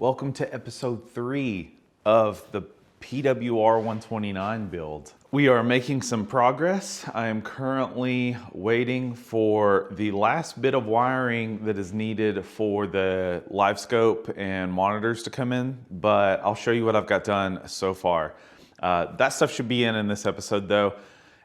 Welcome to episode 3 of the PWR129 build. We are making some progress. I am currently waiting for the last bit of wiring that is needed for the live scope and monitors to come in, but I'll show you what I've got done so far. That stuff should be in this episode though,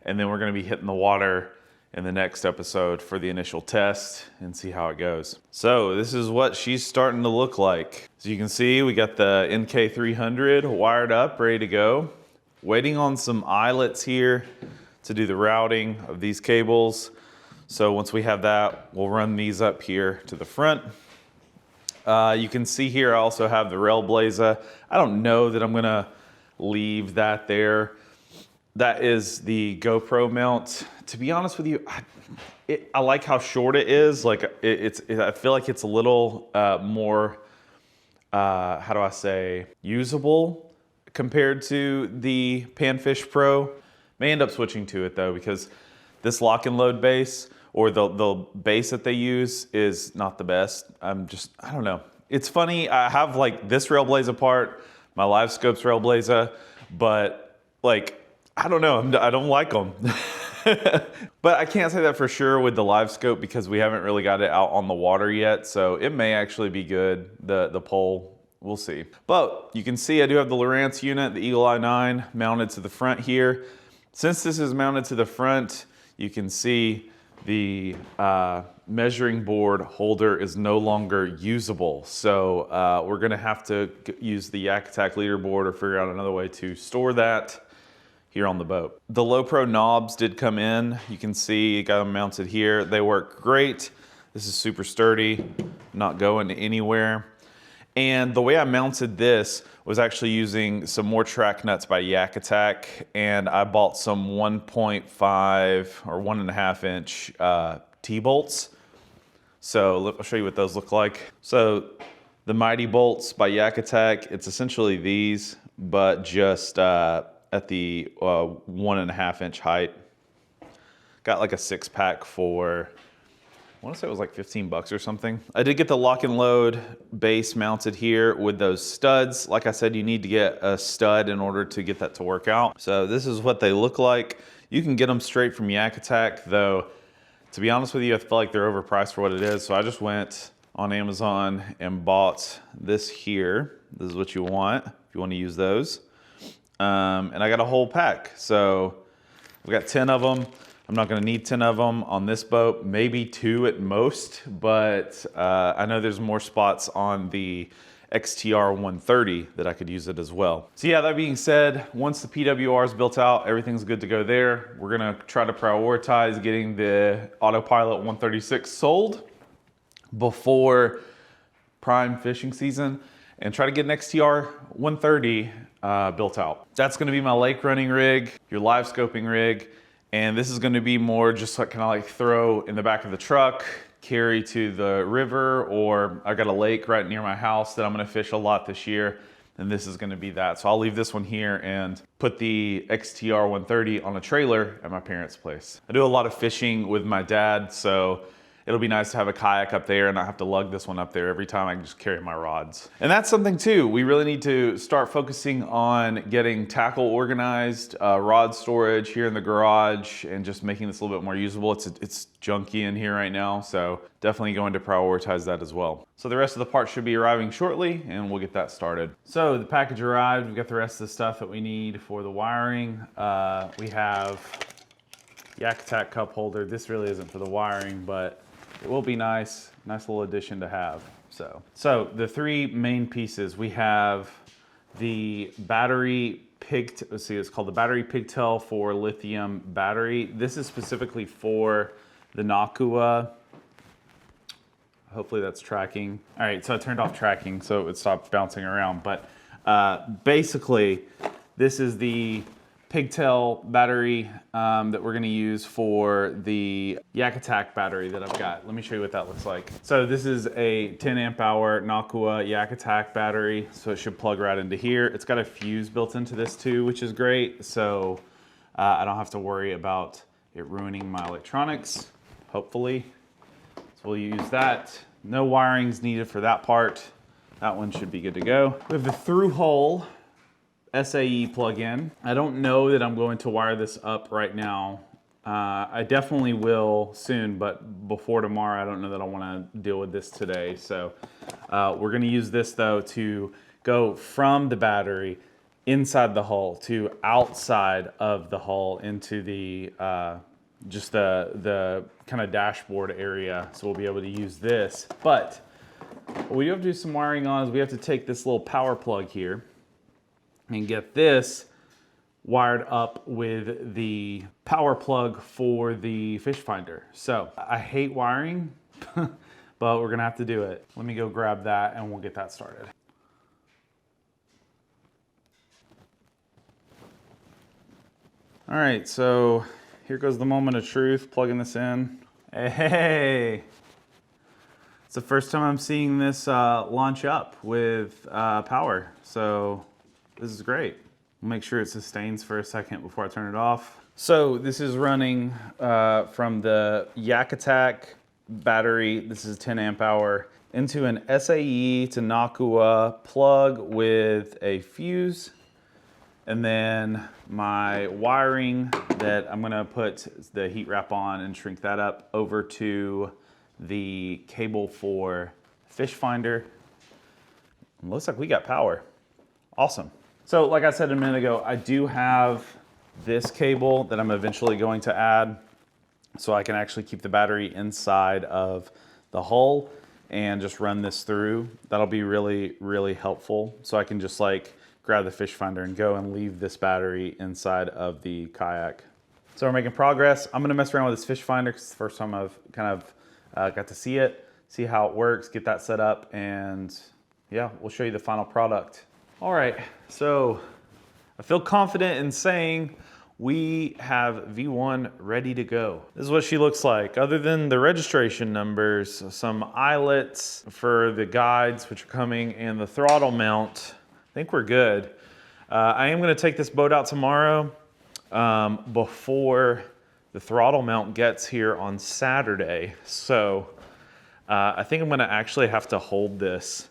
and then we're gonna be hitting the water in the next episode for the initial test and see how it goes. So this is what she's starting to look like. As you can see, we got the NK300 wired up, ready to go. Waiting on some eyelets here to do the routing of these cables. So once we have that, we'll run these up here to the front. You can see here I also have the Railblazer. I don't know that I'm gonna leave that there. That is the GoPro mount. To be honest with you, I like how short it is. Like I feel like it's a little more, how do I say, usable compared to the Panfish Pro. May end up switching to it though, because this lock and load base, or the base that they use, is not the best. I don't know. It's funny, I have like this Railblazer part, my live scope's Railblazer, but like, I don't know, I don't like them. But I can't say that for sure with the live scope because we haven't really got it out on the water yet. So it may actually be good, the pole, we'll see. But you can see I do have the lowrance unit, the Eagle Eye 9 mounted to the front here. Since this is mounted to the front, you can see the measuring board holder is no longer usable. So we're gonna have to use the Yak Attack leaderboard or figure out another way to store that here on the boat. The Low Pro knobs did come in. You can see, got them mounted here. They work great. This is super sturdy, not going anywhere. And the way I mounted this was actually using some more track nuts by Yak Attack, and I bought some 1.5 or 1.5 inch T-bolts. So I'll show you what those look like. So the Mighty Bolts by Yak Attack, it's essentially these, but just at the 1.5 inch height. Got like a 6-pack for, I want to say it was like 15 bucks or something. I did get the lock and load base mounted here with those studs. Like I said, you need to get a stud in order to get that to work out. So this is what they look like. You can get them straight from Yak Attack, though, to be honest with you, I feel like they're overpriced for what it is. So I just went on Amazon and bought this here. This is what you want if you want to use those. And I got a whole pack. So we got 10 of them. I'm not gonna need 10 of them on this boat, maybe 2 at most, but I know there's more spots on the XTR130 that I could use it as well. So yeah, that being said, once the PWR is built out, everything's good to go there. We're gonna try to prioritize getting the Autopilot 136 sold before prime fishing season and try to get an XTR 130 built out. That's gonna be my lake running rig, your live scoping rig, and this is gonna be more just like kind of like throw in the back of the truck, carry to the river, or I got a lake right near my house that I'm gonna fish a lot this year, and this is gonna be that. So I'll leave this one here and put the XTR 130 on a trailer at my parents' place. I do a lot of fishing with my dad, so it'll be nice to have a kayak up there and not have to lug this one up there every time. I can just carry my rods. And that's something too. We really need to start focusing on getting tackle organized, rod storage here in the garage, and just making this a little bit more usable. It's junky in here right now, so definitely going to prioritize that as well. So the rest of the parts should be arriving shortly, and we'll get that started. So the package arrived. We've got the rest of the stuff that we need for the wiring. We have Yak Attack cup holder. This really isn't for the wiring, but it will be nice little addition to have. So the 3 main pieces, we have the battery pigtail. Let's see, it's called the battery pigtail for lithium battery. This is specifically for the Nucanoe. Hopefully that's tracking. All right, so I turned off tracking so it would stop bouncing around. But basically, this is the pigtail battery that we're gonna use for the Yak Attack battery that I've got. Let me show you what that looks like. So this is a 10 amp hour Nucanoe Yak Attack battery, so it should plug right into here. It's got a fuse built into this too, which is great, so I don't have to worry about it ruining my electronics, hopefully. So we'll use that. No wirings needed for that part. That one should be good to go. We have the through hole SAE plug-in. I don't know that I'm going to wire this up right now. I definitely will soon, but before tomorrow, I don't know that I want to deal with this today. So we're going to use this though to go from the battery inside the hull to outside of the hull into the just the kind of dashboard area. So we'll be able to use this. But what we have to do some wiring on is we have to take this little power plug here and get this wired up with the power plug for the fish finder. So I hate wiring, but we're gonna have to do it. Let me go grab that and we'll get that started. All right, so here goes the moment of truth, plugging this in. Hey, it's the first time I'm seeing this launch up with power, so this is great. We'll make sure it sustains for a second before I turn it off. So this is running from the Yak Attack battery. This is 10 amp hour into an SAE to Nucanoe plug with a fuse. And then my wiring that I'm gonna put the heat wrap on and shrink that up over to the cable for fish finder. It looks like we got power. Awesome. So like I said a minute ago, I do have this cable that I'm eventually going to add so I can actually keep the battery inside of the hull and just run this through. That'll be really, really helpful. So I can just like grab the fish finder and go and leave this battery inside of the kayak. So we're making progress. I'm gonna mess around with this fish finder because it's the first time I've kind of got to see it, see how it works, get that set up, and yeah, we'll show you the final product. All right, so I feel confident in saying we have V1 ready to go. This is what she looks like. Other than the registration numbers, some eyelets for the guides, which are coming, and the throttle mount, I think we're good. I am gonna take this boat out tomorrow before the throttle mount gets here on Saturday. So I think I'm gonna actually have to hold this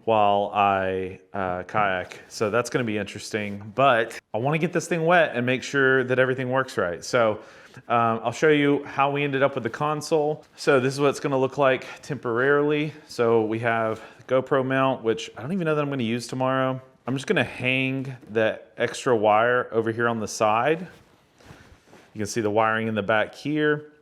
while I kayak. So that's gonna be interesting, but I wanna get this thing wet and make sure that everything works right. So I'll show you how we ended up with the console. So this is what it's gonna look like temporarily. So we have the GoPro mount, which I don't even know that I'm gonna use tomorrow. I'm just gonna hang the extra wire over here on the side. You can see the wiring in the back here.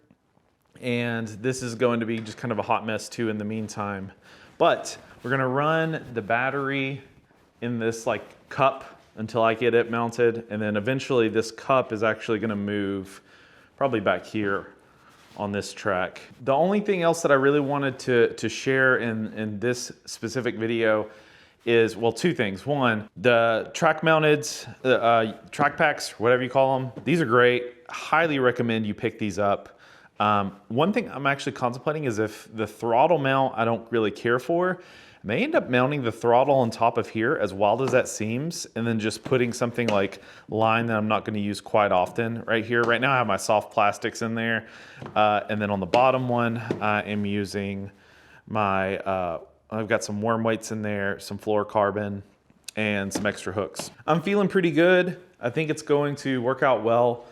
And this is going to be just kind of a hot mess too in the meantime. But we're gonna run the battery in this like cup until I get it mounted. And then eventually this cup is actually gonna move probably back here on this track. The only thing else that I really wanted to share in this specific video is, well, two things. One, the track mounted track packs, whatever you call them, these are great. Highly recommend you pick these up. One thing I'm actually contemplating is if the throttle mount I don't really care for, I may end up mounting the throttle on top of here, as wild as that seems, and then just putting something like line that I'm not gonna use quite often right here. Right now I have my soft plastics in there, and then on the bottom one, I am using my, I've got some worm weights in there, some fluorocarbon, and some extra hooks. I'm feeling pretty good. I think it's going to work out well.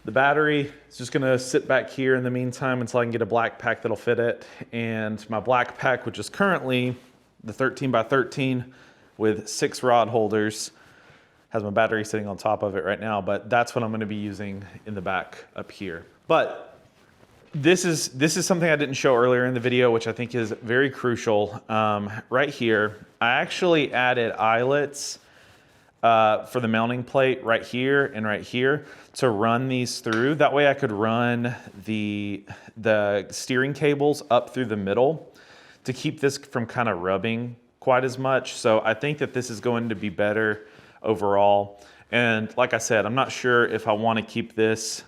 The battery is just gonna sit back here in the meantime until I can get a black pack that'll fit it. And my black pack, which is currently the 13x13 with 6 rod holders, has my battery sitting on top of it right now, but that's what I'm gonna be using in the back up here. But this is something I didn't show earlier in the video, which I think is very crucial. Right here, I actually added eyelets for the mounting plate right here and right here to run these through. That way I could run the steering cables up through the middle to keep this from kind of rubbing quite as much. So I think that this is going to be better overall. And like I said, I'm not sure if I want to keep this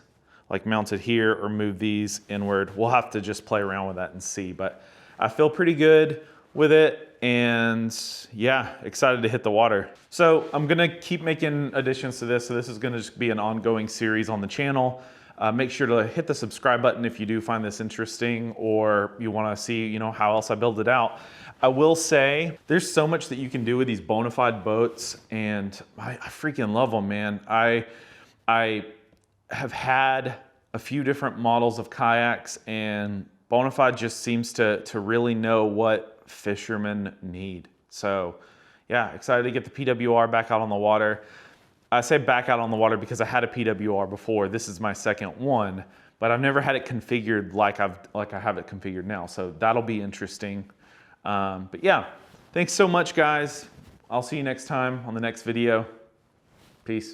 like mounted here or move these inward. We'll have to just play around with that and see, but I feel pretty good with it. And yeah, excited to hit the water. So I'm gonna keep making additions to this. So this is gonna just be an ongoing series on the channel. Make sure to hit the subscribe button if you do find this interesting or you want to see, how else I build it out. I will say there's so much that you can do with these Bonafide boats, and I freaking love them, man. I have had a few different models of kayaks, and Bonafide just seems to really know what fishermen need. So yeah, excited to get the PWR back out on the water. I say back out on the water because I had a PWR before. This is my second one, but I've never had it configured like I have it configured now. So that'll be interesting. But yeah, thanks so much, guys. I'll see you next time on the next video. Peace.